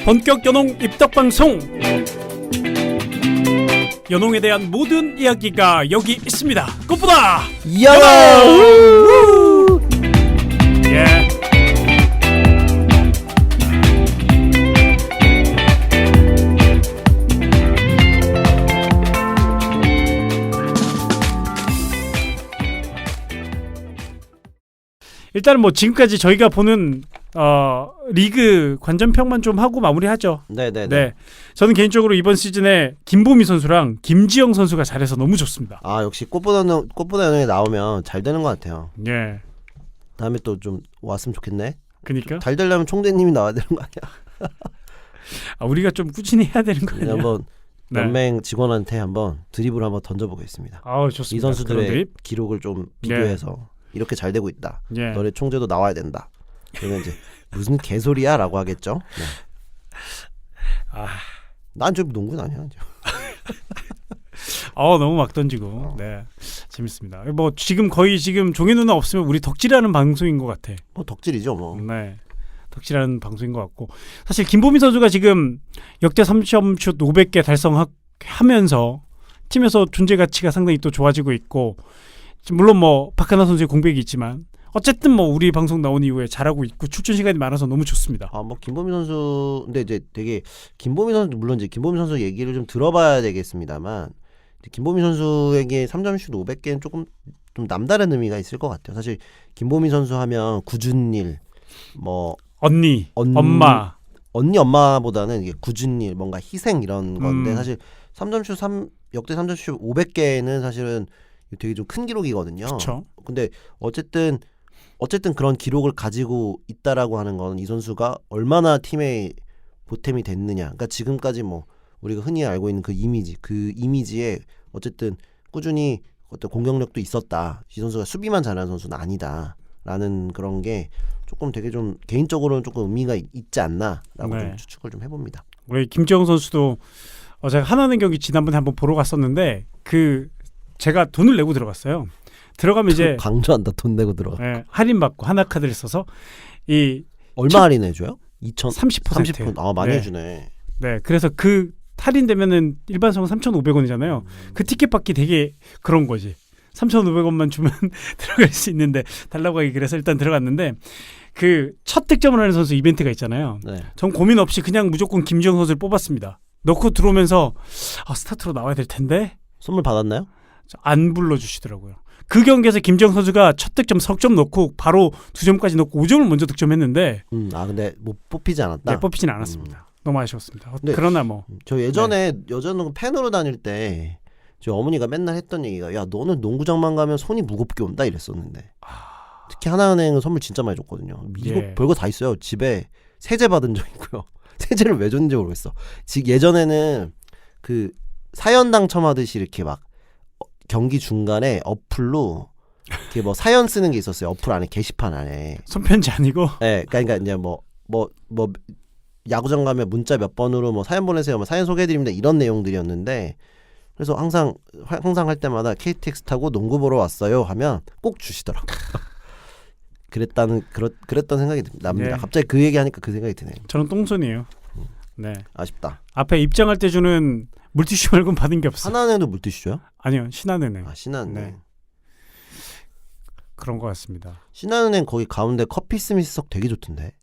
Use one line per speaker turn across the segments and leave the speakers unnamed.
본격 연홍 입덕 방송. 연홍에 대한 모든 이야기가 여기 있습니다. 꽃보다
연홍!
예. 일단은 뭐 지금까지 저희가 보는 리그 관전평만 좀 하고 마무리하죠.
네네네.
네, 저는 개인적으로 이번 시즌에 김보미 선수랑 김지영 선수가 잘해서 너무 좋습니다.
아 역시 꽃보다 연홍에 나오면 잘 되는 것 같아요.
예.
다음에 또 좀 왔으면 좋겠네.
그니까
잘 되려면 총재님이 나와야 되는 거 아니야?
우리가 좀 꾸준히 해야 되는 거 아니야?
한번
네.
연맹 직원한테 한번 드립을 한번 던져보겠습니다.
아우 좋습니다.
이 선수들의 기록을 좀 비교해서 이렇게 잘 되고 있다.
예.
너네 총재도 나와야 된다. 그러면 이제 무슨 개소리야라고 하겠죠. 네. 난 좀 농구는 아니야.
너무 막 던지고. 네, 재밌습니다. 뭐 지금 거의 종혜 누나 없으면 우리 덕질하는 방송인 것 같아.
뭐 덕질이죠 뭐.
네, 덕질하는 방송인 것 같고 사실 김보미 선수가 지금 역대 3점슛 500개 달성하면서 팀에서 존재 가치가 상당히 또 좋아지고 있고, 물론 뭐 박하나 선수의 공백이 있지만 어쨌든 뭐 우리 방송 나온 이후에 잘하고 있고 출전 시간이 많아서 너무 좋습니다.
뭐 김보미 선수 근데 이제 되게 김보미 선수 물론 이제 김보미 선수 얘기를 좀 들어봐야 되겠습니다만, 김보미 선수에게 3점슛 500개는 조금 좀 남다른 의미가 있을 것 같아요. 사실 김보미 선수 하면 굳은 일, 뭐
언니, 엄마보다는 이게 굳은 일, 뭔가 희생 이런 건데 사실 역대 3점슛 500개는 사실은 되게 좀 큰 기록이거든요. 그쵸.
근데 어쨌든 그런 기록을 가지고 있다라고 하는 건 이 선수가 얼마나 팀의 보탬이 됐느냐. 그러니까 지금까지 뭐 우리가 흔히 알고 있는 그 이미지에 어쨌든 꾸준히 어떤 공격력도 있었다. 이 선수가 수비만 잘하는 선수는 아니다라는 그런 게 조금 되게 좀 개인적으로는 조금 의미가 있지 않나라고 좀 추측을 좀 해봅니다.
우리 김지영 선수도 제가 하나는 경기 지난번에 한번 보러 갔었는데 제가 돈을 내고 들어갔어요. 들어가면 이제
강조한다. 돈 내고 들어가.
네, 할인 받고 하나 카드를 써서
얼마 할인해줘요?
30%.
많이 해주네.
네, 그래서 그 할인되면은 일반석은 3,500원이잖아요. 그 티켓 받기 되게 그런 거지. 3,500원만 주면 들어갈 수 있는데 달라고 하기 그래서 일단 들어갔는데 그 첫 득점을 하는 선수 이벤트가 있잖아요.
네.
전 고민 없이 그냥 무조건 김지영 선수를 뽑았습니다. 넣고 들어오면서 스타트로 나와야 될 텐데
선물 받았나요?
안 불러주시더라고요. 그 경기에서 김지영 선수가 첫 득점 석점 넣고 바로 2점까지 넣고 5점을 먼저 득점했는데
근데 못 뽑히지 않았다?
네, 뽑히진 않았습니다. 너무 아쉬웠습니다.
네,
그러나 뭐
저 예전에 여자농구 팬으로 다닐 때 저희 어머니가 맨날 했던 얘기가, 야 너는 농구장만 가면 손이 무겁게 온다 이랬었는데, 특히 하나은행은 선물 진짜 많이 줬거든요. 이거 별거 다 있어요. 집에 세제 받은 적 있고요. 세제를 왜 줬는지 모르겠어. 예전에는 그 사연 당첨하듯이 이렇게 막 경기 중간에 어플로 이렇게 뭐 사연 쓰는 게 있었어요. 어플 안에, 게시판 안에.
손편지 아니고?
네, 그러니까 이제 뭐 야구장 가면 문자 몇 번으로 뭐 사연 보내세요, 뭐 사연 소개해드립니다, 이런 내용들이었는데, 그래서 항상 할 때마다 KTX 타고 농구 보러 왔어요 하면 꼭 주시더라고요. 그랬던 생각이 납니다.
네.
갑자기 그 얘기하니까 그 생각이 드네요.
저는 똥손이에요. 네.
아쉽다.
앞에 입장할 때 주는 물티슈 말고는 받은 게 없어.
하나은행도 물티슈 줘요?
아니요, 신한은행.
신한은행.
네. 그런 것 같습니다.
신한은행 거기 가운데 커피 스미스석 되게 좋던데.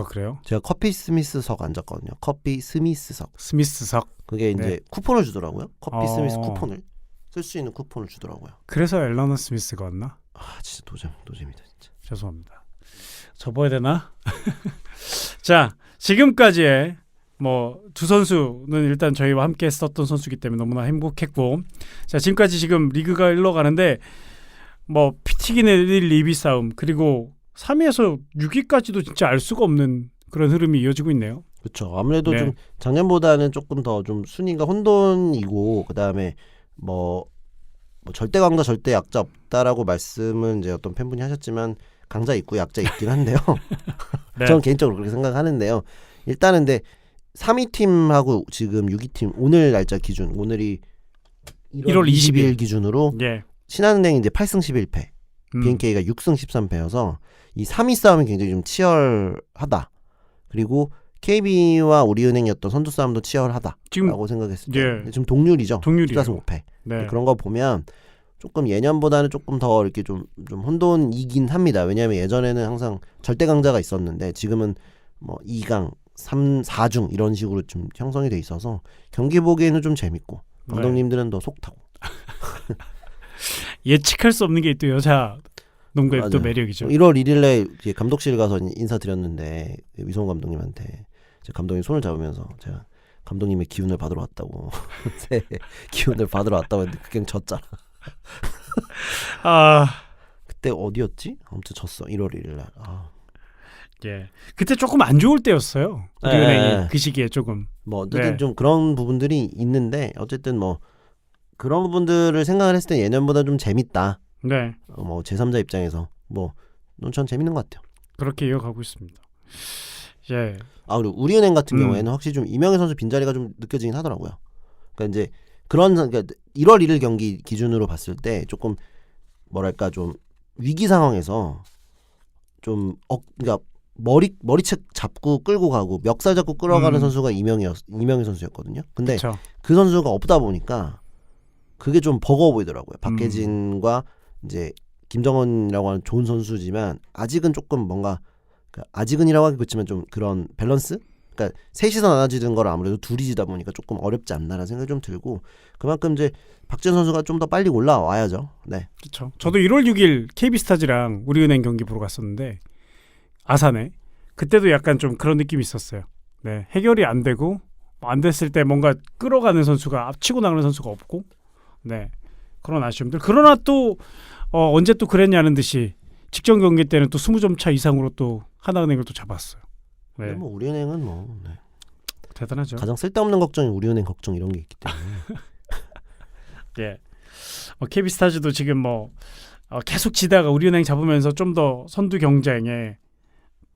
그래요?
제가 커피 스미스석 앉았거든요. 커피 스미스석.
스미스석.
그게 이제 쿠폰을 주더라고요. 커피 스미스 쿠폰을 쓸 수 있는 쿠폰을 주더라고요.
그래서 엘러너 스미스가 왔나?
진짜 노잼이다 진짜.
죄송합니다. 접어야 되나? 자, 지금까지의 뭐 두 선수는 일단 저희와 함께 했었던 선수이기 때문에 너무나 행복했고, 자 지금까지 지금 리그가 흘러가는데 뭐 피튀기 내릴 리비 싸움, 그리고 3위에서 6위까지도 진짜 알 수가 없는 그런 흐름이 이어지고 있네요.
그렇죠. 아무래도 좀 작년보다는 조금 더 좀 순위가 혼돈이고, 그다음에 뭐 절대 강자 절대 약자 없다라고 말씀은 이제 어떤 팬분이 하셨지만 강자 있고 약자 있긴 한데요.
네.
저는 개인적으로 그렇게 생각하는데요. 일단은 근데 3위 팀하고 지금 6위 팀 오늘 날짜 기준, 오늘이 1월 20일 기준으로 신한은행이 이제 8승 11패, BNK가 6승 13패여서 이 3위 싸움이 굉장히 좀 치열하다. 그리고 KB와 우리은행이었던 선두 싸움도 치열하다라고
지금
생각했을 때
예.
지금 동률이죠.
동률이에요.
14승 5패.
네.
그런 거 보면 조금 예년보다는 조금 더 이렇게 좀 혼돈이긴 합니다. 왜냐하면 예전에는 항상 절대 강자가 있었는데 지금은 뭐 2강, 3, 4중 이런 식으로 좀 형성이 돼 있어서 경기 보기에는 좀 재밌고 감독님들은 더 속 타고.
예측할 수 없는 게 또 여자 농구의 또
맞아요.
매력이죠.
1월 1일에 감독실 가서 인사드렸는데 위성 감독님한테 감독님 손을 잡으면서 제가 감독님의 기운을 받으러 왔다고 새해 기운을 받으러 왔다고 했는데 그냥 졌잖아.
아,
그때 어디였지? 아무튼 졌어. 1월 1일 날.
예. 그때 조금 안 좋을 때였어요.
네.
우리은행이 그 시기에 조금.
뭐 어쨌든
네.
좀 그런 부분들이 있는데 어쨌든 뭐 그런 부분들을 생각을 했을 때 예년보다 좀 재밌다.
네.
뭐 제3자 입장에서 뭐 전 재밌는 것 같아요.
그렇게 이어가고 있습니다. 예.
그리고 우리은행 같은 경우에는 확실히 좀 이명희 선수 빈자리가 좀 느껴지긴 하더라고요. 그러니까 이제 그러니까 1월 1일 경기 기준으로 봤을 때 조금 뭐랄까 좀 위기 상황에서 좀 그러니까 머리채 잡고 끌고 가고 멱살 잡고 끌어가는 선수가 이명희 선수였거든요. 근데
그렇죠.
그 선수가 없다 보니까 그게 좀 버거워 보이더라고요. 박혜진과 이제 김정원이라고 하는 좋은 선수지만 아직은 조금 뭔가 아직은이라고 하기 그렇지만 좀 그런 밸런스? 그러니까 셋이서 나눠지는 걸 아무래도 둘이 지다 보니까 조금 어렵지 않나라는 생각이 좀 들고 그만큼 이제 박지현 선수가 좀 더 빨리 올라와야죠. 네.
그렇죠. 저도 1월 6일 KB스타즈랑 우리은행 경기 보러 갔었는데 아산에 그때도 약간 좀 그런 느낌이 있었어요. 네. 해결이 안 되고 안 됐을 때 뭔가 끌어가는 선수가 앞치고 나가는 선수가 없고 네. 그런 아쉬움들. 그러나 또 언제 또 그랬냐는 듯이 직전 경기 때는 또 20점 차 이상으로 또 하나은행을 또 잡았어요. 네.
뭐 우리은행은 뭐 네.
대단하죠.
가장 쓸데없는 걱정이 우리은행 걱정 이런 게 있기 때문에
예. KB스타즈도 지금 뭐 계속 지다가 우리은행 잡으면서 좀 더 선두 경쟁에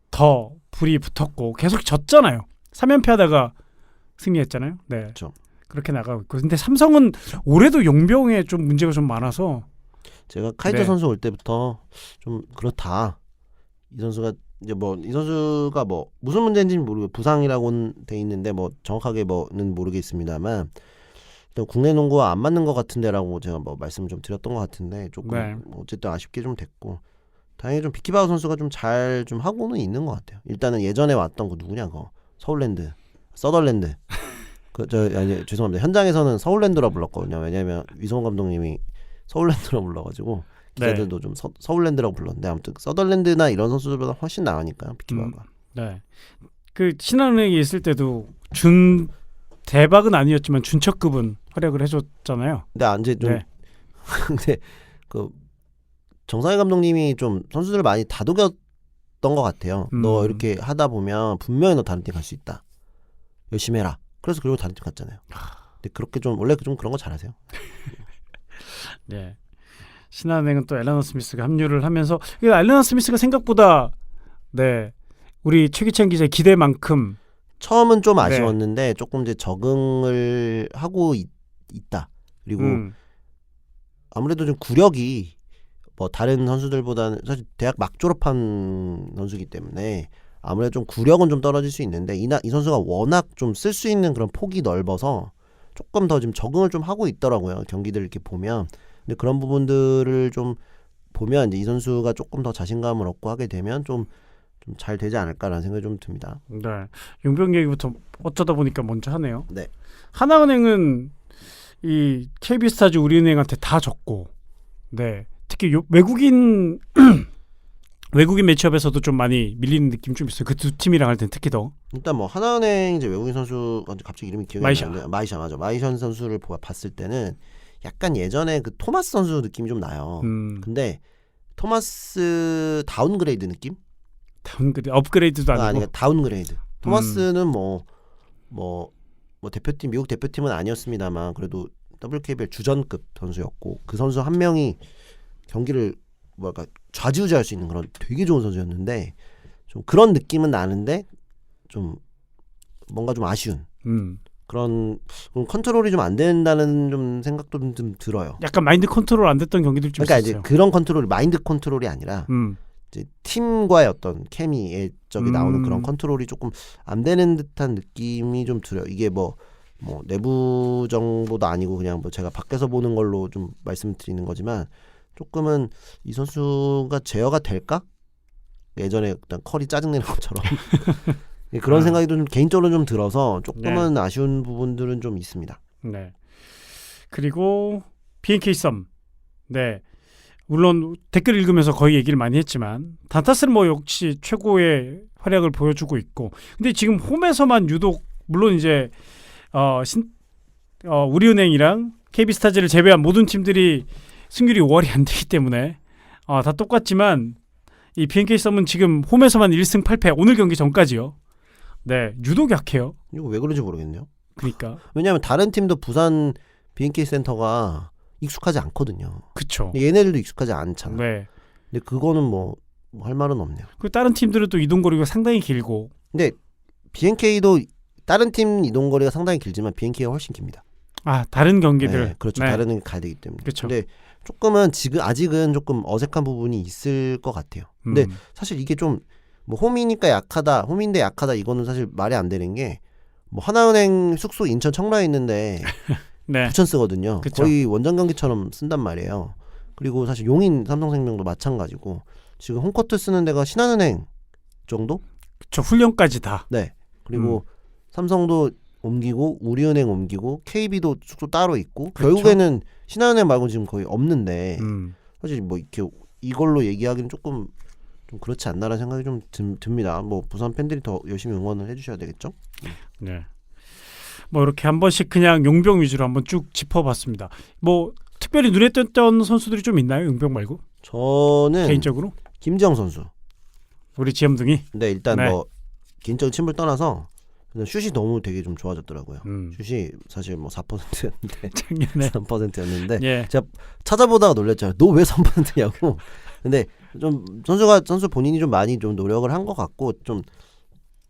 더 불이 붙었고 계속 졌잖아요. 3연패 하다가 승리했잖아요. 네.
그렇죠.
그렇게 나가고 있고. 근데 삼성은 올해도 용병에 좀 문제가 좀 많아서
제가 카이저
네.
선수 올 때부터 좀 그렇다. 이 선수가 이제 뭐 이 선수가 뭐 무슨 문제인지는 모르고 부상이라고는 돼 있는데 뭐 정확하게 뭐는 모르겠습니다만 일단 국내 농구와 안 맞는 것 같은데라고 제가 뭐 말씀을 좀 드렸던 것 같은데 조금
네.
뭐 어쨌든 아쉽게 좀 됐고 다행히 좀 비키바우 선수가 좀 잘 좀 하고는 있는 것 같아요. 일단은 예전에 왔던 거 누구냐 그거 서울랜드 서덜랜드 아니 죄송합니다. 현장에서는 서울랜드라 불렀거든요. 왜냐하면 위성 감독님이 서울랜드라 불러가지고 기자들도 좀 서울랜드라고 불렀는데 아무튼 서덜랜드나 이런 선수들보다 훨씬 나으니까 비키바우가.
네. 그 신한은행에 있을 때도 준 대박은 아니었지만 준척급은 활약을 해줬잖아요.
근데 이제 좀
네.
근데 그 정상희 감독님이 좀 선수들을 많이 다독였던 것 같아요. 너 이렇게 하다 보면 분명히 너 다른 팀 갈 수 있다. 열심히 해라. 그래서 그리고 다른 팀 갔잖아요. 근데 그렇게 좀 원래 좀 그런 거 잘하세요.
네. 신한은행은 또 앨런 스미스가 합류를 하면서 앨런 스미스가 생각보다 네 우리 최기찬 기자의 기대만큼
처음은 좀 아쉬웠는데 조금 이제 적응을 하고 있다. 그리고 아무래도 좀 구력이 뭐 다른 선수들보다는 사실 대학 막 졸업한 선수이기 때문에 아무래도 좀 구력은 좀 떨어질 수 있는데 이 선수가 워낙 좀 쓸 수 있는 그런 폭이 넓어서 조금 더 지금 적응을 좀 하고 있더라고요. 경기들 이렇게 보면. 근데 그런 부분들을 좀 보면 이제 이 선수가 조금 더 자신감을 얻고 하게 되면 좀 잘 되지 않을까라는 생각이 좀 듭니다.
네. 용병 얘기부터 어쩌다 보니까 먼저 하네요.
네.
하나은행은 이 KB스타즈 우리은행한테 다 졌고, 네. 특히 외국인 매치업에서도 좀 많이 밀리는 느낌 좀 있어요. 그 두 팀이랑 할 땐 특히 더.
일단 뭐 하나은행 이제 외국인 선수 갑자기 이름이 기억이 안 나는데 마이샤 맞아. 마이샤 선수를 봤을 때는 약간 예전에 그 토마스 선수 느낌이 좀 나요. 근데 토마스 다운그레이드 느낌?
업그레이드도 아니고.
아니 다운그레이드. 토마스는 뭐 대표팀 미국 대표팀은 아니었습니다만 그래도 WKBL 주전급 선수였고 그 선수 한 명이 경기를 뭐랄까 좌지우지할 수 있는 그런 되게 좋은 선수였는데 좀 그런 느낌은 나는데 좀 뭔가 좀 아쉬운 그런 컨트롤이 좀 안 된다는 좀 생각도 좀 들어요.
약간 마인드 컨트롤 안 됐던 경기들 좀
그러니까
있었어요.
이제 그런 컨트롤 마인드 컨트롤이 아니라 이제 팀과의 어떤 케미의 적이 나오는 그런 컨트롤이 조금 안 되는 듯한 느낌이 좀 들어요. 이게 뭐 내부 정보도 아니고 그냥 뭐 제가 밖에서 보는 걸로 좀 말씀드리는 거지만 조금은 이 선수가 제어가 될까? 예전에 일단 컬이 짜증내는 것처럼 그런 생각이 좀 개인적으로 좀 들어서 조금은 아쉬운 부분들은 좀 있습니다.
네. 그리고 BNK 썸. 네. 물론 댓글 읽으면서 거의 얘기를 많이 했지만 단타스는 뭐 역시 최고의 활약을 보여주고 있고 근데 지금 홈에서만 유독 물론 이제 우리은행이랑 KB스타즈를 제외한 모든 팀들이 승률이 5할이 안 되기 때문에 다 똑같지만 이 BNK 썸은 지금 홈에서만 1승 8패 오늘 경기 전까지요. 네, 유독 약해요.
이거 왜 그런지 모르겠네요.
그러니까
왜냐하면 다른 팀도 부산 BNK 센터가 익숙하지 않거든요.
그쵸.
얘네들도 익숙하지 않잖아.
네.
근데 그거는 뭐 할 말은 없네요.
그리고 다른 팀들은 또 이동 거리가 상당히 길고.
근데 BNK도 다른 팀 이동 거리가 상당히 길지만 BNK가 훨씬 깁니다.
다른 경기들.
네, 그렇죠.
네.
다른 애 가야 되기 때문에.
그쵸.
근데 조금은 아직은 조금 어색한 부분이 있을 것 같아요. 근데 사실 이게 좀 뭐 홈이니까 약하다, 홈인데 약하다 이거는 사실 말이 안 되는 게 뭐 하나은행 숙소 인천 청라에 있는데
네.
부천 쓰거든요.
그쵸.
거의 원정 경기처럼 쓴단 말이에요. 그리고 사실 용인 삼성생명도 마찬가지고 지금 홈코트 쓰는 데가 신한은행 정도?
그쵸. 훈련까지 다.
네. 그리고 삼성도 옮기고 우리은행 옮기고 KB도 숙소 따로 있고
그렇죠.
결국에는 신한은행 말고 지금 거의 없는데
음.
사실 뭐 이렇게 이걸로 얘기하기는 조금 좀 그렇지 않나라는 생각이 좀 듭니다. 뭐 부산 팬들이 더 열심히 응원을 해주셔야 되겠죠?
네. 뭐 이렇게 한 번씩 그냥 용병 위주로 한번 쭉 짚어봤습니다. 뭐 특별히 눈에 띄었던 선수들이 좀 있나요? 용병 말고?
저는
개인적으로?
김지영 선수.
우리 지엄둥이?
네, 일단
네.
뭐 개인적인 침을 떠나서 그냥 슛이 너무 되게 좀 좋아졌더라고요.
음.
슛이 사실 뭐 4%였는데
작년에
3%였는데
예.
제가 찾아보다가 놀랬잖아요. 너 왜 3%냐고. 근데 좀 선수 본인이 좀 많이 좀 노력을 한 것 같고 좀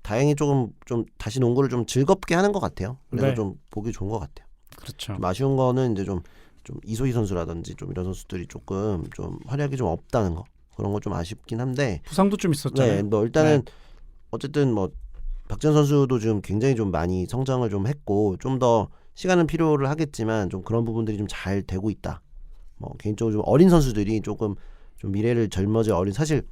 다행히 조금 좀 다시 농구를 좀 즐겁게 하는 것 같아요. 그래서
네.
좀 보기 좋은 것 같아요.
그렇죠.
좀 아쉬운 거는 이제 좀 이소희 선수라든지 좀 이런 선수들이 조금 좀 활약이 좀 없다는 거 그런 거 좀 아쉽긴 한데.
부상도 좀 있었잖아요.
네, 뭐 일단은
네.
어쨌든 뭐 박지현 선수도 지금 굉장히 좀 많이 성장을 좀 했고 좀 더 시간은 필요를 하겠지만 좀 그런 부분들이 좀 잘 되고 있다. 뭐 개인적으로 좀 어린 선수들이 조금 좀 미래를 젊어질 어린 사실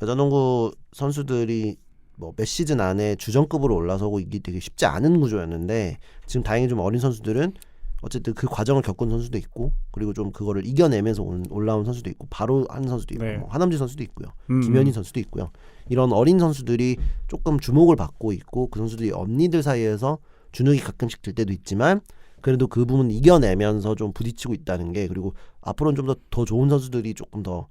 여자농구 선수들이 뭐 몇 시즌 안에 주전급으로 올라서고 이게 되게 쉽지 않은 구조였는데 지금 다행히 좀 어린 선수들은 어쨌든 그 과정을 겪은 선수도 있고 그리고 좀 그거를 이겨내면서 올라온 선수도 있고 바로 하는 선수도 있고
네.
뭐 한남지 선수도 있고요. 김현희 선수도 있고요. 이런 어린 선수들이 조금 주목을 받고 있고 그 선수들이 언니들 사이에서 주눅이 가끔씩 들 때도 있지만 그래도 그 부분 이겨내면서 좀 부딪히고 있다는 게 그리고 앞으로는 좀 더 좋은 선수들이 조금 더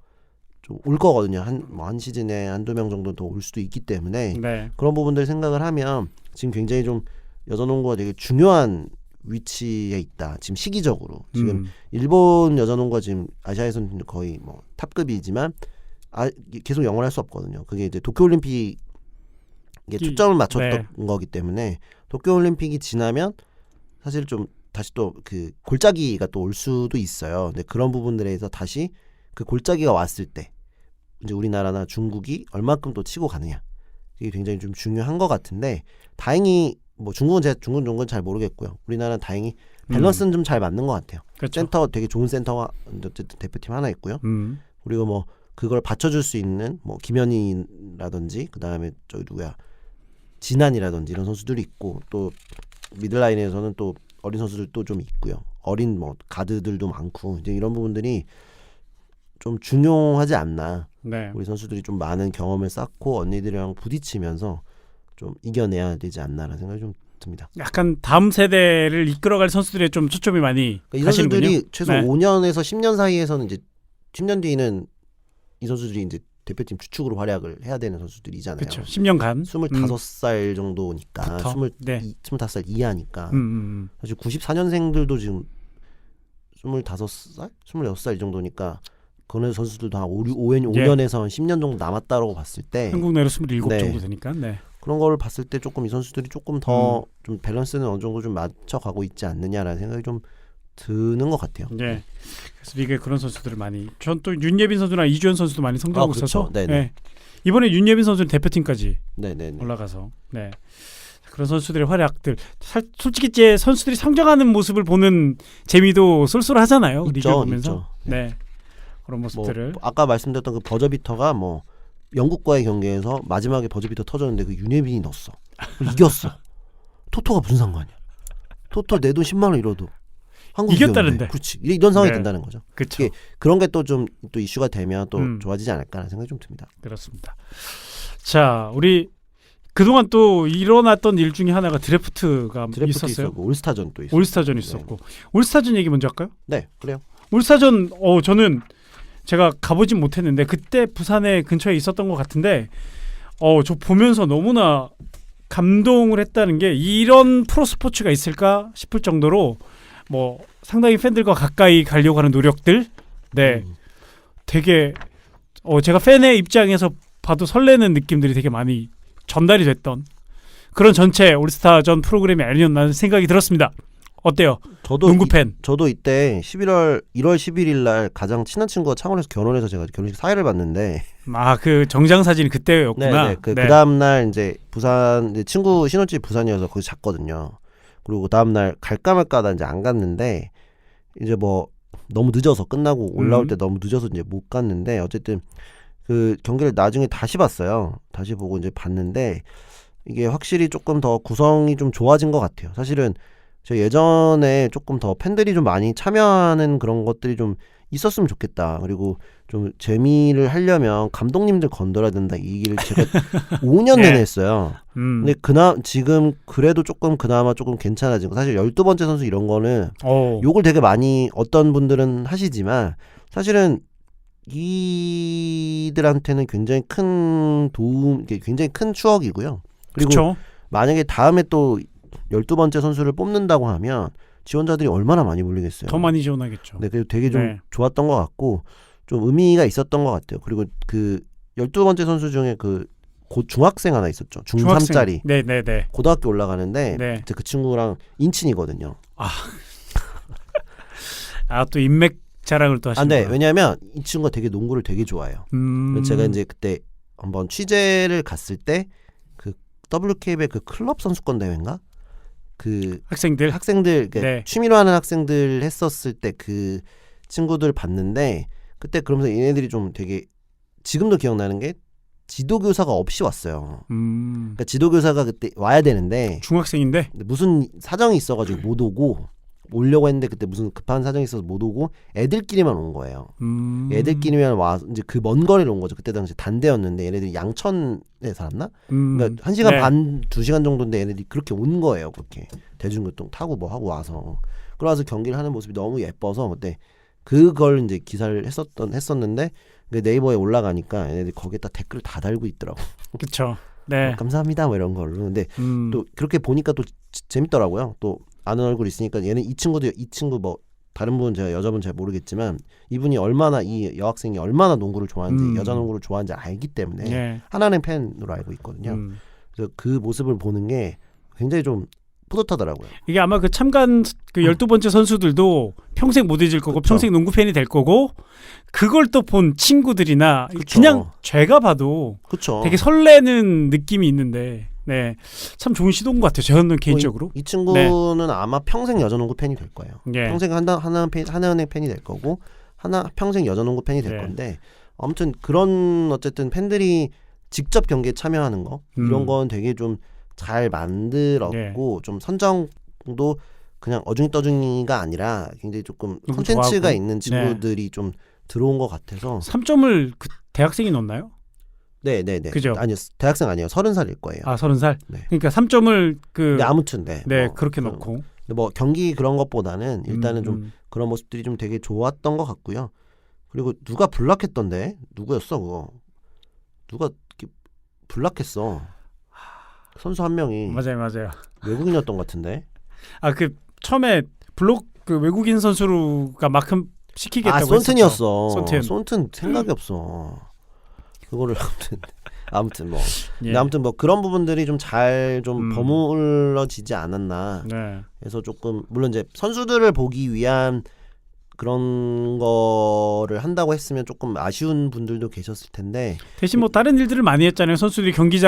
좀 올 거거든요. 한 시즌에 한두 명 정도 더 올 수도 있기 때문에
네.
그런 부분들 생각을 하면 지금 굉장히 좀 여자농구가 되게 중요한 위치에 있다. 지금 시기적으로 지금 일본 여자농구가 지금 아시아에서는 거의 뭐 탑급이지만 계속 영원할 수 없거든요. 그게 이제 도쿄올림픽에 초점을 맞췄던 거기 때문에 도쿄올림픽이 지나면 사실 좀 다시 또 그 골짜기가 또 올 수도 있어요. 근데 그런 부분들에서 다시 그 골짜기가 왔을 때 이제 우리나라나 중국이 얼마큼 또 치고 가느냐 이게 굉장히 좀 중요한 것 같은데 다행히 뭐 중국은 중국 농구는 잘 모르겠고요. 우리나라는 다행히 밸런스는 좀 잘 맞는 것 같아요.
그렇죠.
센터 되게 좋은 센터가 어쨌든 대표팀 하나 있고요. 그리고 뭐 그걸 받쳐줄 수 있는 뭐 김현희라든지 그 다음에 저기 누구야 진한이라든지 이런 선수들이 있고 또 미들라인에서는 또 어린 선수들도 좀 있고요. 어린 뭐 가드들도 많고 이제 이런 부분들이 좀 중요하지 않나.
네.
우리 선수들이 좀 많은 경험을 쌓고 언니들이랑 부딪히면서 좀 이겨내야 되지 않나라는 생각이 좀 듭니다.
약간 다음 세대를 이끌어갈 선수들의 좀 초점이 많이
그러니까 이
가시는군요.
선수들이 최소
네.
5년에서 10년 사이에서는 이제 10년 뒤에는 이 선수들이 이제 대표팀 주축으로 활약을 해야 되는 선수들이잖아요.
그렇죠. 10년간
25살 정도니까
부터?
25살 이하니까 사실 94년생들도 지금 25살? 26살 이 정도니까 그런 선수들도 한 5년에서 10년 정도 남았다고 봤을 때
한국 내로 27
네.
정도 되니까. 네.
그런 거를 봤을 때 조금 이 선수들이 조금 더 좀 밸런스는 어느 정도 좀 맞춰가고 있지 않느냐라는 생각이 좀 드는 것 같아요.
네. 그래서 리그에 그런 선수들을 많이. 전 또 윤예빈 선수나 이주현 선수도 많이 성장하고
그렇죠.
있어서.
네네.
네. 이번에 윤예빈 선수는 대표팀까지
네네네.
올라가서. 네. 그런 선수들의 활약들. 솔직히 제 선수들이 성장하는 모습을 보는 재미도 쏠쏠하잖아요. 리그
있죠,
보면서.
있죠.
네. 그런 모습들을.
뭐 아까 말씀드렸던 그 버저비터가 뭐 영국과의 경기에서 마지막에 버저비터 터졌는데 그 윤예빈이 넣었어. 이겼어. 토토가 무슨 상관이야? 토토 내 돈 10만 원 잃어도 한국
이겼다는데.
그렇지. 이런 상황이
네.
된다는 거죠.
그렇죠.
그런 게 또 좀 또 이슈가 되면 또
음.
좋아지지 않을까라는 생각이 좀 듭니다.
그렇습니다. 자, 우리 그동안 또 일어났던 일 중에 하나가 드래프트가
드래프트
있었어요.
있었고 올스타전 또 있었고.
올스타전 있었고. 올스타전 얘기 먼저 할까요?
네, 그래요.
올스타전 저는 제가 가보진 못했는데 그때 부산에 근처에 있었던 것 같은데 저 보면서 너무나 감동을 했다는 게 이런 프로 스포츠가 있을까 싶을 정도로 뭐 상당히 팬들과 가까이 가려고 하는 노력들 네 되게 제가 팬의 입장에서 봐도 설레는 느낌들이 되게 많이 전달이 됐던 그런 전체 올스타전 프로그램이 아니었나 생각이 들었습니다. 어때요?
저도
농구 팬.
저도 이때 1월 11일 날 가장 친한 친구가 창원에서 결혼해서 제가 결혼식 사회를 봤는데
그 정장 사진이 그때였구나.
네네. 그 다음 날 이제 부산 이제 친구 신혼집 부산이어서 거기서 잤거든요. 그리고 그 다음 날 갈까 말까 하다 이제 안 갔는데 이제 뭐 너무 늦어서 끝나고 올라올 때 너무 늦어서 이제 못 갔는데 어쨌든 그 경기를 나중에 다시 봤어요. 다시 보고 이제 봤는데 이게 확실히 조금 더 구성이 좀 좋아진 것 같아요. 사실은 저 예전에 조금 더 팬들이 좀 많이 참여하는 그런 것들이 좀 있었으면 좋겠다. 그리고 좀 재미를 하려면 감독님들 건드려야 된다. 이 얘기를 제가 5년
네.
내내 했어요. 근데 지금 그래도 그나마 조금 괜찮아진 거. 사실 12번째 선수 이런 거는 욕을 되게 많이 어떤 분들은 하시지만 사실은 이들한테는 굉장히 큰 도움, 굉장히 큰 추억이고요. 그리고
그쵸? 만약에
다음에 또 12번째 선수를 뽑는다고 하면 지원자들이 얼마나 많이 몰리겠어요.
더 많이 지원하겠죠.
네, 그래서 되게 좀
네.
좋았던 것 같고 좀 의미가 있었던 것 같아요. 그리고 그 12번째 선수 중에 그 중학생 하나 있었죠. 중3짜리.
네네네.
고등학교 올라가는데
네.
그 친구랑 인친이거든요.
또 인맥 자랑을 또 하시는
네. 왜냐하면 이 친구가 되게 농구를 되게 좋아해요. 제가 이제 그때 한번 취재를 갔을 때 그 WKB의 그 클럽 선수권 대회인가? 그
학생들 네.
취미로 하는 학생들 했었을 때 그 친구들 봤는데 그때 그러면서 얘네들이 좀 되게 지금도 기억나는 게 지도교사가 없이 왔어요. 그러니까 지도교사가 그때 와야 되는데
중학생인데
무슨 사정이 있어가지고 못 오고 오려고 했는데 그때 무슨 급한 사정이 있어서 못 오고 애들끼리만 온 거예요. 애들끼리만 와서 이제 그 먼 거리를 온 거죠. 그때 당시 단대였는데 얘네들이 양천에 살았나? 그러니까 1시간
네.
반, 2시간 정도인데 얘네들이 그렇게 온 거예요. 그렇게 대중교통 타고 뭐 하고 와서 그러고서 경기를 하는 모습이 너무 예뻐서 그때 그걸 이제 기사를 했었는데 네이버에 올라가니까 얘네들이 거기에다 댓글을 다 달고 있더라고.
그렇죠. 네.
감사합니다 뭐 이런 걸로. 근데 또 그렇게 보니까 또 재밌더라고요. 또 아는 얼굴 있으니까 얘는 이 친구 뭐 다른 분은 제가 여자분 잘 모르겠지만 이분이 얼마나 이 여학생이 얼마나 농구를 좋아하는지 여자 농구를 좋아하는지 알기 때문에
네.
하나는 팬으로 알고 있거든요. 그래서 그 모습을 보는 게 굉장히 좀 뿌듯하더라고요.
이게 아마 그 참가한 그 12번째 선수들도 평생 못 잊을 거고
그쵸.
평생 농구 팬이 될 거고 그걸 또 본 친구들이나
그쵸.
그냥 제가 봐도
그렇죠.
되게 설레는 느낌이 있는데 네. 참 좋은 시도인 것 같아요. 저는 개인적으로.
이 친구는 아마 평생 여자농구 팬이 될 거예요.
네.
평생 하나은행 팬이 될 거고 평생 여자농구 팬이 될
네.
건데 아무튼 그런 어쨌든 팬들이 직접 경기에 참여하는 거 이런 건 되게 좀 잘 만들었고 좀 선정도 그냥 어중이떠중이가 아니라 굉장히 조금 콘텐츠가
좋아하고.
있는 친구들이 좀 들어온 것 같아서
3점을 그 대학생이 넣었나요?
네네네.
그죠?
아니요 대학생 아니에요. 30살일 거예요.
30살?
네.
그러니까 3점을
네, 아무튼 네.
그렇게 넣고.
근데 뭐 경기 그런 것보다는 일단은 좀 그런 모습들이 좀 되게 좋았던 것 같고요. 그리고 누가 블락했던데 누구였어 그거? 누가 이렇게 블락했어? 선수 한 명이
맞아요.
외국인이었던 것 같은데.
그 처음에 그 외국인 선수가 마크 시키겠다고
손튼이었어.
손튼.
손튼 생각이 없어. 그거를 아무튼 아무튼 뭐
예.
근데 아무튼 뭐 그런 부분들이 좀 잘 좀
음.
버무러지지 않았나.
네.
그래서 조금 물론 이제 선수들을 보기 위한 그런 거를 한다고 했으면 조금 아쉬운 분들도 계셨을 텐데
대신 뭐 다른 일들을 많이 했잖아요. 선수들이 경기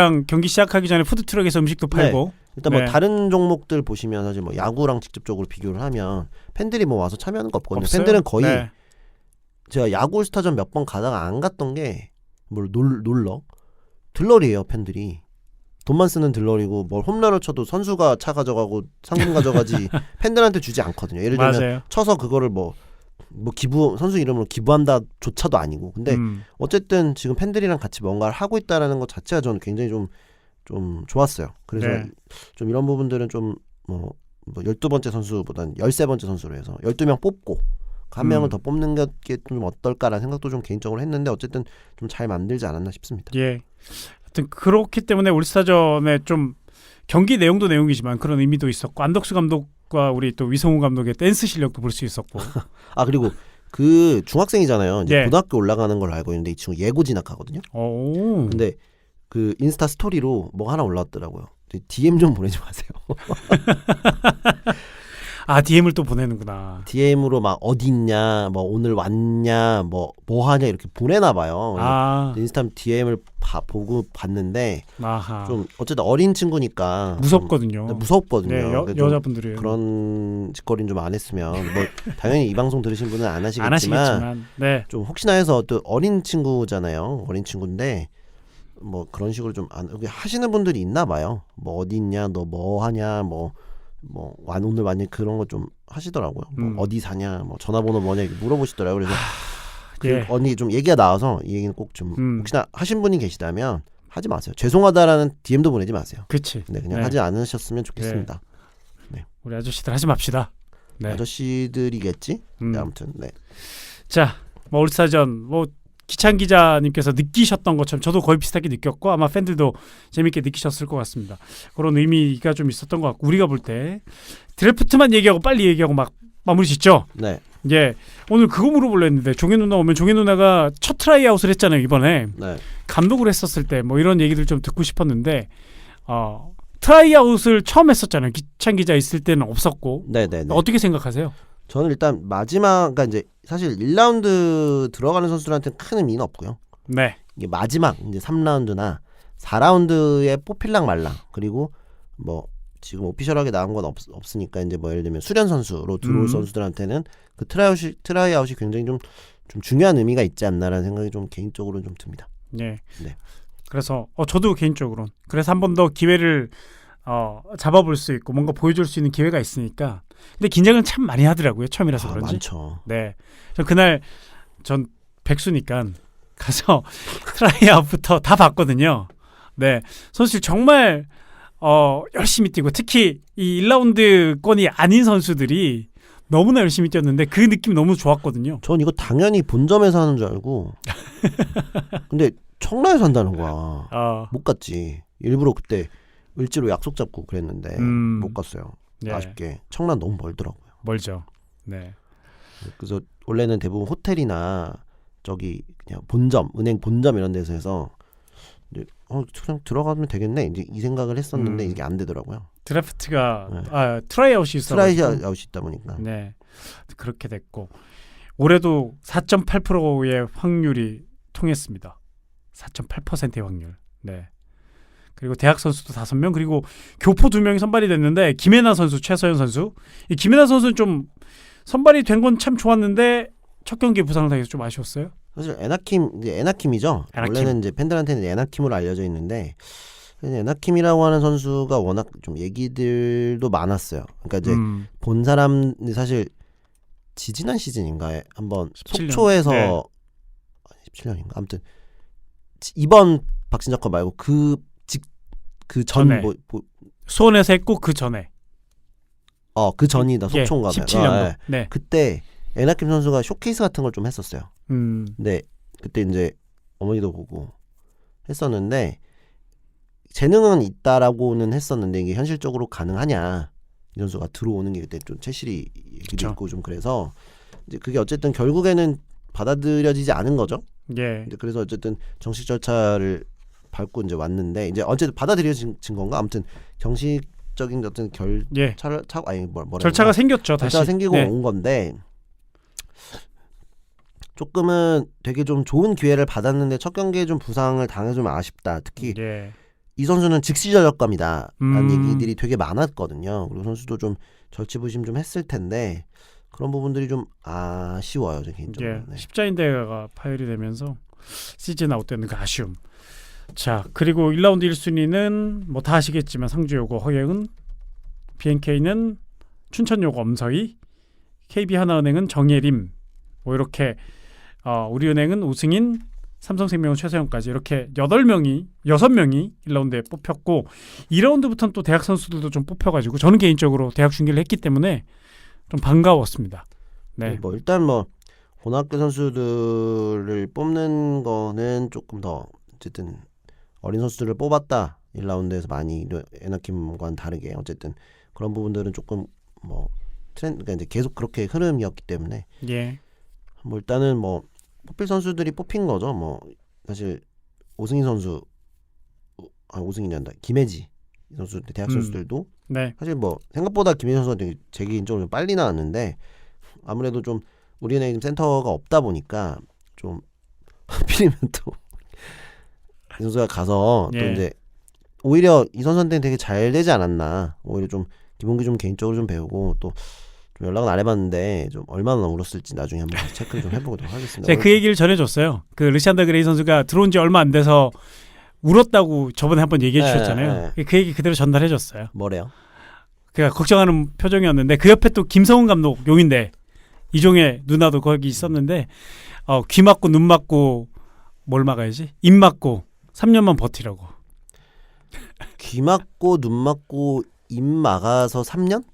시작하기 전에 푸드트럭에서 음식도 팔고.
일단
네.
뭐 다른 종목들 보시면 사실 뭐 야구랑 직접적으로 비교를 하면 팬들이 뭐 와서 참여하는 거 없거든요.
없어요?
팬들은 거의
네.
제가 야구 올스타전 몇 번 가다가 안 갔던 게 뭘 놀러 들러리예요. 팬들이 돈만 쓰는 들러리고 뭘 홈런을 쳐도 선수가 차 가져가고 상금 가져가지 팬들한테 주지 않거든요. 예를 들면
맞아요.
쳐서 그거를 뭐 기부 선수 이름으로 기부한다조차도 아니고 근데 어쨌든 지금 팬들이랑 같이 뭔가를 하고 있다라는 것 자체가 저는 굉장히 좀 좋았어요. 그래서
네.
좀 이런 부분들은 좀 뭐 12번째 선수보다는 13번째 선수로 해서 12명 뽑고 한 명을 더 뽑는 게 좀 어떨까라는 생각도 좀 개인적으로 했는데 어쨌든 좀 잘 만들지 않았나 싶습니다.
예. 하여튼 그렇기 때문에 올스타전에 좀 경기 내용도 내용이지만 그런 의미도 있었고 안덕수 감독과 우리 또 위성우 감독의 댄스 실력도 볼 수 있었고.
아 그리고 그 중학생이잖아요. 이제
예.
고등학교 올라가는 걸 알고 있는데 이 친구 예고 진학하거든요.
오.
근데 그 인스타 스토리로 뭐 하나 올라왔더라고요. DM 좀 보내지 마세요.
아 DM을 또 보내는구나.
DM으로 막 어디 있냐, 뭐 오늘 왔냐, 뭐 하냐 이렇게 보내나 봐요.
아.
인스타 DM을 보고 봤는데
아하.
좀 어쨌든 어린 친구니까
무섭거든요.
좀 무섭거든요.
네,
그러니까 좀
여자분들이
그런 짓거리는 좀 안 했으면 뭐 당연히 이 방송 들으신 분은 안
안
하시겠지만
하시겠지만, 네.
좀 혹시나 해서 또 어린 친구잖아요. 어린 친구인데 뭐 그런 식으로 좀 여기 하시는 분들이 있나 봐요. 뭐 어디 있냐, 너 뭐 하냐, 오늘 왔냐 그런 거 좀 하시더라고요. 뭐 어디 사냐, 뭐 전화번호 뭐냐 이렇게 물어보시더라고요. 그래서
예.
언니 좀 얘기가 나와서 이 얘기는 꼭 좀 혹시나 하신 분이 계시다면 하지 마세요. 죄송하다라는 DM도 보내지 마세요.
그치.
네, 그냥
네.
하지 않으셨으면 좋겠습니다.
우리 아저씨들 하지 맙시다. 네.
아저씨들이겠지. 네, 아무튼 네.
자, 뭐 올스타전 뭐 기찬 기자님께서 느끼셨던 것처럼 저도 거의 비슷하게 느꼈고 아마 팬들도 재밌게 느끼셨을 것 같습니다. 그런 의미가 좀 있었던 것 같고 우리가 볼 때 드래프트만 얘기하고 빨리 얘기하고 막 마무리 짓죠.
네.
예, 오늘 그거 물어보려 했는데 종현 누나 오면 종현 누나가 첫 트라이아웃을 했잖아요 이번에.
네.
감독을 했었을 때 뭐 이런 얘기들 좀 듣고 싶었는데 트라이아웃을 처음 했었잖아요. 기찬 기자 있을 때는 없었고.
네.
어떻게 생각하세요?
저는 일단 마지막 그러니까 이제 사실 1라운드 들어가는 선수들한테는 큰 의미는 없고요.
네.
이게 마지막 이제 3라운드나 4라운드에 뽑힐랑 말랑 그리고 뭐 지금 오피셜하게 나온 건 없으니까 이제 뭐 예를 들면 수련 선수로 들어올 선수들한테는 그 트라이아웃이 굉장히 좀 중요한 의미가 있지 않나라는 생각이 좀 개인적으로 좀 듭니다.
네.
네.
그래서 저도 개인적으로 그래서 한 번 더 기회를 잡아볼 수 있고 뭔가 보여줄 수 있는 기회가 있으니까. 근데 긴장을 참 많이 하더라고요. 처음이라서 그런지.
많죠.
네. 저 그날 전 백수니까 가서 트라이아웃부터 다 봤거든요. 네. 선수들 정말 열심히 뛰고 특히 이 1라운드권이 아닌 선수들이 너무나 열심히 뛰었는데 그 느낌 너무 좋았거든요.
전 이거 당연히 본점에서 하는 줄 알고 근데 청라에서 한다는 거야. 못 갔지. 일부러 그때 을지로 약속 잡고 그랬는데 못 갔어요.
네.
아쉽게. 청라 너무 멀더라고요.
멀죠. 네.
그래서 원래는 대부분 호텔이나 저기 그냥 본점, 은행 본점 이런 데서 해서 이제 그냥 들어가면 되겠네. 이제 이 생각을 했었는데 이게 안 되더라고요.
드래프트가
네.
트라이아웃이 있어가지고.
트라이아웃이 있다 보니까.
네. 그렇게 됐고 올해도 4.8%의 확률이 통했습니다. 4.8%의 확률. 네. 그리고 대학 선수도 5명 그리고 교포 2명이 선발이 됐는데 김혜나 선수, 최서연 선수. 이 김혜나 선수는 좀 선발이 된 건 참 좋았는데 첫 경기 부상을 당해서 좀 아쉬웠어요.
사실 에나킴이죠. 원래는 이제 팬들한테는 에나킴으로 알려져 있는데 에나킴이라고 하는 선수가 워낙 좀 얘기들도 많았어요. 그러니까 이제 본 사람 사실 지지난 시즌인가에 한번
17년.
속초에서
네.
17년인가 아무튼 이번 박진작과 말고 그
전에.
전
수원에서 했고 그 전에.
그 전이다. 속초인가 봐요.
17년도. 네.
그때 에나킴 선수가 쇼케이스 같은 걸 좀 했었어요.
네.
그때 이제 어머니도 보고 했었는데 재능은 있다라고는 했었는데 이게 현실적으로 가능하냐 이 선수가 들어오는 게 그때 좀 최실이 얘기도 있고 좀 그래서 이제 그게 어쨌든 결국에는 받아들여지지 않은 거죠.
예.
그래서 어쨌든 정식 절차를 밟고 이제 왔는데 이제 어쨌든 받아들여진 건가? 아무튼 정식적인 어떤
예.
절차를 차고 아니 뭐라
절차가 생겼죠. 다시.
절차가 생기고
네.
온 건데 조금은 되게 좀 좋은 기회를 받았는데 첫 경기에 좀 부상을 당해서 좀 아쉽다. 특히
예.
이 선수는 즉시 전력감이다라는 얘기들이
음.
되게 많았거든요. 그리고 선수도 좀 절치부심 좀 했을 텐데 그런 부분들이 좀 아쉬워요, 제 개인적으로.
예.
네.
십자인대가 파열이 되면서 시즌 아웃되는 그 아쉬움. 자, 그리고 1라운드 1순위는 뭐 다 아시겠지만 상주요고 허예은, BNK는 춘천요고 엄서희, KB하나은행은 정예림, 뭐 이렇게 우리은행은 우승인, 삼성생명은 최세영까지 이렇게 6명이 1라운드에 뽑혔고 2라운드부터는 또 대학 선수들도 좀 뽑혀가지고 저는 개인적으로 대학 중계를 했기 때문에 좀 반가웠습니다. 네.
뭐 일단 뭐 고등학교 선수들을 뽑는 거는 조금 더 어쨌든 어린 선수들을 뽑았다 1라운드에서 많이 에나킴과는 다르게 어쨌든 그런 부분들은 조금 뭐 그러니까 이제 계속 그렇게 흐름이었기 때문에
예.
뭐 일단은 뭐 뽑힐 선수들이 뽑힌 거죠. 뭐 사실 오승인 선수 오승인이 아니라 김혜지 선수 대학 선수들도
네.
사실 뭐 생각보다 김혜지 선수가 되게 제 개인적으로 좀 빨리 나왔는데 아무래도 좀 우리은행 센터가 없다 보니까 좀 하필이면 또 이 선수가 가서 또
예.
이제 오히려 이 선수한테는 되게 잘 되지 않았나. 오히려 좀 기본기 좀 개인적으로 좀 배우고 또 좀 연락은 안 해봤는데 좀 얼마나 울었을지 나중에 한번 체크를 좀 해보도록 하겠습니다.
제가 그 얘기를 전해줬어요. 그 르샨더 그레이 선수가 들어온 지 얼마 안 돼서 울었다고 저번에 한번 얘기해 주셨잖아요. 그 얘기 그대로 전달해줬어요.
뭐래요?
그러니까 걱정하는 표정이었는데 그 옆에 또 김성훈 감독 용인대 이종의 누나도 거기 있었는데 귀 막고 눈 막고 뭘 막아야지? 입 막고 3년만 버티라고.
귀 막고 눈 막고 입 막아서 3년?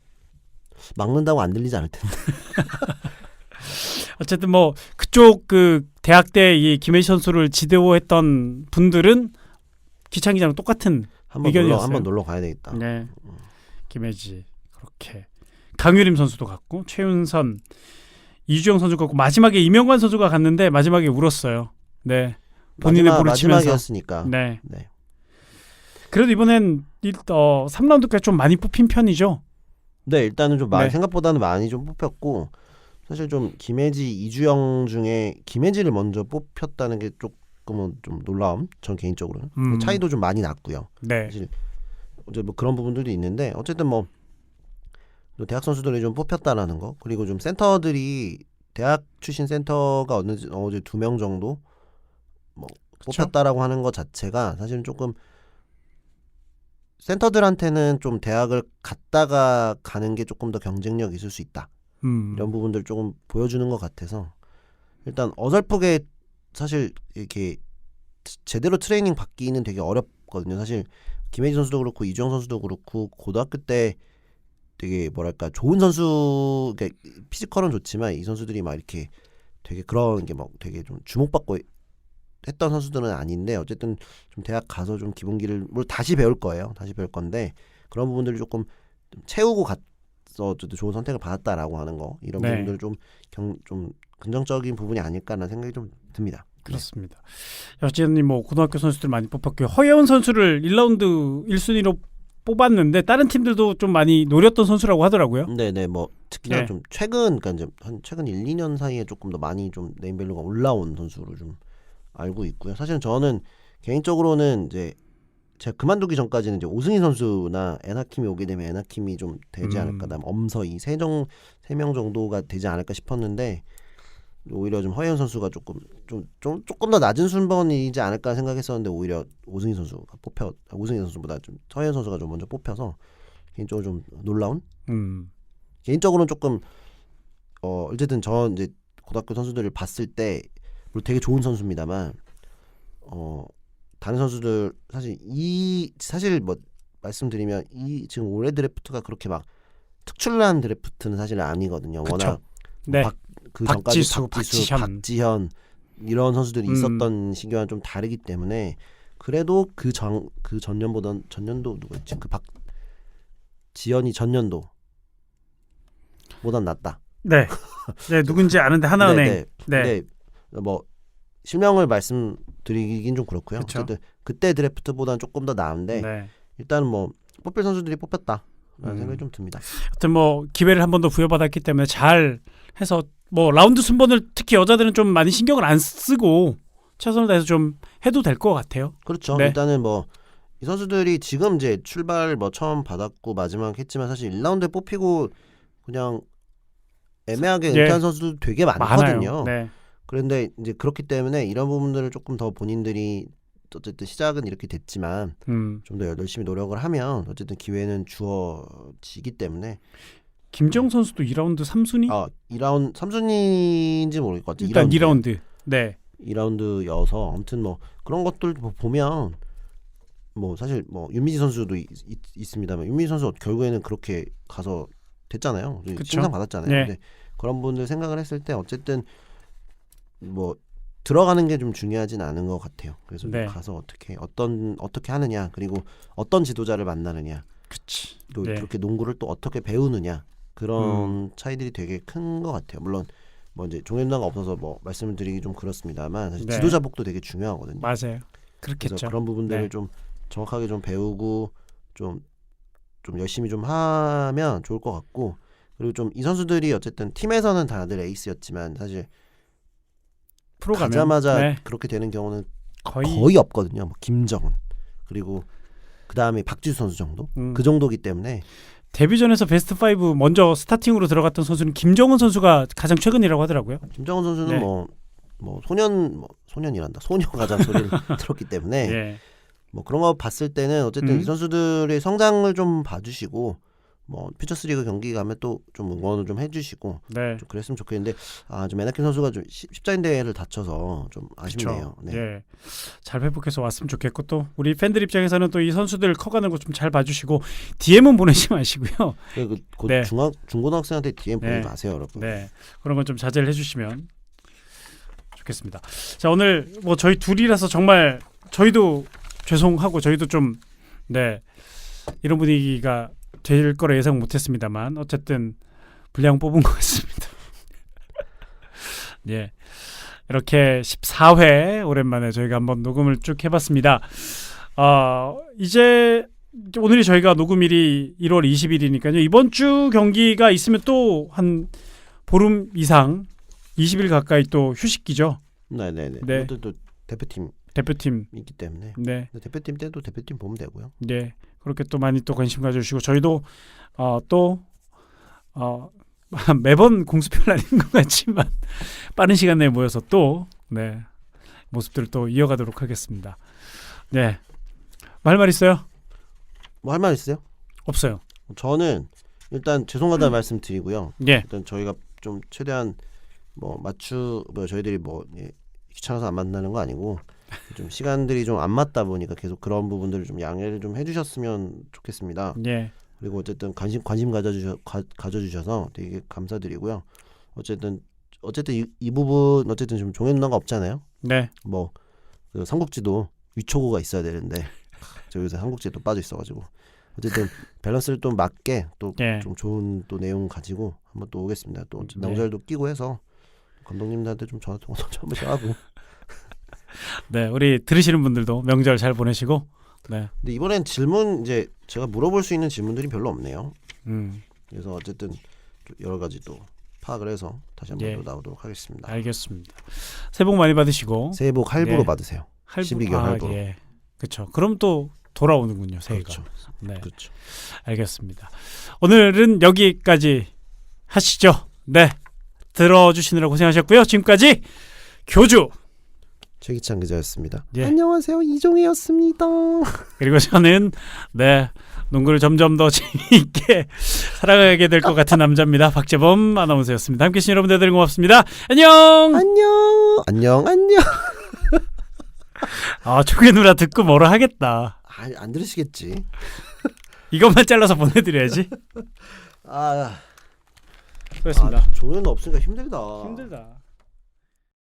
막는다고 안 들리지 않을 텐데.
어쨌든 뭐 그쪽 그 대학 때 이 김혜지 선수를 지도했던 분들은 기창 기자랑 똑같은 의견이었어요.
한번 놀러 가야 되겠다.
네. 김혜지 그렇게 강유림 선수도 갔고 최윤선, 이주영 선수가 갔고 마지막에 이명관 선수가 갔는데 마지막에 울었어요. 네. 본인의 볼을 치면서.
마지막이었으니까.
네.
네.
그래도 이번엔 3라운드까지 좀 많이 뽑힌 편이죠.
네, 일단은 좀
네.
생각보다는 많이 좀 뽑혔고 사실 좀 김혜지, 이주영 중에 김혜지를 먼저 뽑혔다는 게 조금은 좀 놀라움. 전 개인적으로는 차이도 좀 많이 났고요.
네.
사실 어제 뭐 그런 부분들도 있는데 어쨌든 뭐 대학 선수들이 좀 뽑혔다라는 거 그리고 좀 센터들이 대학 출신 센터가 어제 2명 정도 뭐
그쵸?
뽑혔다라고 하는 것 자체가 사실은 조금 센터들한테는 좀 대학을 갔다가 가는 게 조금 더 경쟁력 있을 수 있다. 이런 부분들 조금 보여주는 것 같아서 일단 어설프게 사실 이렇게 제대로 트레이닝 받기는 되게 어렵거든요. 사실 김혜지 선수도 그렇고 이주영 선수도 그렇고 고등학교 때 되게 뭐랄까 좋은 선수 그러니까 피지컬은 좋지만 이 선수들이 막 이렇게 되게 그런 게 막 되게 좀 주목받고 했던 선수들은 아닌데 어쨌든 좀 대학 가서 좀 기본기를 뭘 다시 배울 거예요. 다시 배울 건데 그런 부분들을 조금 좀 채우고 가서 어쨌든 좋은 선택을 받았다라고 하는 거 이런
네.
부분들 좀 긍정적인 부분이 아닐까라는 생각이 좀 듭니다.
그렇습니다. 어쨌든 뭐 고등학교 선수들 많이 뽑혔고요. 허예은 선수를 1라운드 1순위로 뽑았는데 다른 팀들도 좀 많이 노렸던 선수라고 하더라고요.
네네 뭐 특히나
네.
좀 최근 그러니까 이제 한 최근 1, 2년 사이에 조금 더 많이 좀 네임밸류가 올라온 선수로 좀 알고 있고요. 사실은 저는 개인적으로는 이제 제가 그만두기 전까지는 이제 오승희 선수나 에나킴이 오게 되면 에나킴이 좀 되지 않을까, 그다음 엄서희 세 명 정도가 되지 않을까 싶었는데 오히려 좀 허예은 선수가 조금 더 낮은 순번이지 않을까 생각했었는데 오히려 오승희 선수가 오승희 선수보다 좀 허예은 선수가 좀 먼저 뽑혀서 개인적으로 좀 놀라운. 개인적으로는 조금 어쨌든 저 이제 고등학교 선수들을 봤을 때 물론 되게 좋은 선수입니다만 다른 선수들 사실 뭐 말씀드리면 이 지금 올해 드래프트가 그렇게 막 특출난 드래프트는 사실 아니거든요.
그쵸.
워낙
네.
그 전까지
박지수,
박지현 이런 선수들이 있었던 시기와는 좀 다르기 때문에 그래도 그 전년도 누구였지? 그 박지현이 전년도 보단 낫다.
네. 네, 누군지 아는데 하나은행.
네. 뭐 실명을 드리긴 좀 그렇고요.
그쵸.
어쨌든 그때 드래프트보다는 조금 더 나은데
네.
일단은 뭐 뽑힐 선수들이 뽑혔다라는 생각이 좀 듭니다.
하여튼 뭐 기회를 한 번 더 부여받았기 때문에 잘 해서 뭐 라운드 순번을 특히 여자들은 좀 많이 신경을 안 쓰고 최선을 다해서 좀 해도 될 것 같아요.
그렇죠.
네.
일단은 뭐 이 선수들이 지금 이제 출발 뭐 처음 받았고 마지막 했지만 사실 1라운드에 뽑히고 그냥 애매하게
예.
은퇴한 선수도 되게 많거든요.
많아요. 네.
그런데 이제 그렇기 때문에 이런 부분들을 조금 더 본인들이 어쨌든 시작은 이렇게 됐지만 좀 더 열심히 노력을 하면 어쨌든 기회는 주어지기 때문에
김정 선수도 2라운드 3순위?
2라운드 3순위인지 모를 것 같아요.
일단 2라운드. 네.
2라운드여서 아무튼 뭐 그런 것들 보면 뭐 사실 뭐 윤미지 선수도 있습니다만 윤미지 선수 결국에는 그렇게 가서 됐잖아요.
그쵸.
칭찬 받았잖아요.
네.
근데 그런 분들 생각을 했을 때 어쨌든 뭐 들어가는 게 좀 중요하진 않은 것 같아요. 그래서
네.
가서 어떻게 하느냐 그리고 어떤 지도자를 만나느냐
그치.
또
네.
그렇게 농구를 또 어떻게 배우느냐 그런 차이들이 되게 큰 것 같아요. 물론 뭐 이제 종횡무가 없어서 뭐 말씀을 드리기 좀 그렇습니다만 사실
네.
지도자복도 되게 중요하거든요.
맞아요.
그래서
그렇겠죠.
그런 부분들을
네.
좀 정확하게 좀 배우고 좀 열심히 좀 하면 좋을 것 같고 그리고 좀 이 선수들이 어쨌든 팀에서는 다들 에이스였지만 사실
프로 가면
가자마자
네.
그렇게 되는 경우는
거의,
거의 없거든요. 뭐 김정은 그리고 그 다음에 박지수 선수 정도 그 정도기 때문에
데뷔전에서 베스트 5 먼저 스타팅으로 들어갔던 선수는 김정은 선수가 가장 최근이라고 하더라고요.
김정은 선수는
네.
뭐 소년이란다 소녀 가장 소리를 들었기 때문에
예.
뭐 그런 거 봤을 때는 어쨌든
음.
이 선수들의 성장을 좀 봐주시고 뭐 퓨처스리그 경기 가면 또 좀 응원을 좀 해주시고
네.
좀 그랬으면 좋겠는데 좀 에나킴 선수가 좀 십자인 대회를 다쳐서 좀 아쉽네요.
그쵸.
네.
예. 잘 회복해서 왔으면 좋겠고 또 우리 팬들 입장에서는 또 이 선수들 커가는 거 좀 잘 봐주시고 DM은 보내지 마시고요.
곧
네.
중고등학생한테 DM 보내지
네.
마세요, 여러분.
네. 그런 건 좀 자제를 해주시면 좋겠습니다. 자 오늘 뭐 저희 둘이라서 정말 저희도 죄송하고 저희도 좀 네 이런 분위기가 될 거라 예상 못했습니다만 어쨌든 분량 뽑은 것 같습니다. 예. 이렇게 14회 오랜만에 저희가 한번 녹음을 쭉 해봤습니다. 이제 오늘이 저희가 녹음일이 1월 20일이니까요. 이번 주 경기가 있으면 또 한 보름 이상 20일 가까이 또 휴식기죠.
네네네.
네.
또 대표팀
대표팀.
있기 때문에
네.
대표팀 때도 대표팀 보면 되고요.
네. 그렇게 또 많이 또 관심 가져주시고 저희도 또 매번 공수표는 아닌 것 같지만 빠른 시간 내에 모여서 또 네 모습들을 또 이어가도록 하겠습니다. 네. 말 있어요?
뭐 할 말 있어요?
없어요.
저는 일단 죄송하다는 말씀 드리고요.
예.
일단 저희가 좀 최대한 뭐 저희들이 귀찮아서 안 만나는 거 아니고 좀 시간들이 좀 안 맞다 보니까 계속 그런 부분들을 좀 양해를 좀 해주셨으면 좋겠습니다.
예.
그리고 어쨌든 관심 가져주셔서 되게 감사드리고요. 어쨌든 이 부분 어쨌든 좀 종횡 누나가 없잖아요.
네.
뭐 그 삼국지도 위초고가 있어야 되는데 저 요새 삼국지에 또 빠져 있어가지고 어쨌든 밸런스를 또 맞게 또 좀
예.
좋은 또 내용 가지고 한번 또 오겠습니다. 또
네.
명절도 끼고 해서 감독님들한테 좀 전화 통화도 좀 한번씩 하고.
네. 우리 들으시는 분들도 명절 잘 보내시고. 네.
근데 이번엔 질문 이제 제가 물어볼 수 있는 질문들이 별로 없네요.
음.
그래서 어쨌든 여러 가지 또 파악을 해서 다시 한번
예.
또 나오도록 하겠습니다.
알겠습니다. 새해 복 많이 받으시고.
새해 복 할부로
네.
받으세요.
할부-
12개월 할부로.
예. 그렇죠. 그럼 또 돌아오는군요, 새해가.
그렇죠.
네.
그렇죠.
알겠습니다. 오늘은 여기까지 하시죠. 네. 들어주시느라 고생하셨고요. 지금까지 교주
최기찬 기자였습니다.
예.
안녕하세요, 이종혜였습니다.
그리고 저는 네 농구를 점점 더 재미있게 살아가게 될 것 같은 남자입니다. 박재범 아나운서였습니다. 함께해 주신 여러분들 대단히 고맙습니다. 안녕.
안녕.
초계 누나 듣고 뭐라 하겠다.
안 들으시겠지.
이것만 잘라서 보내드려야지. 수고했습니다.
종현은 없으니까 힘들다.
힘들다.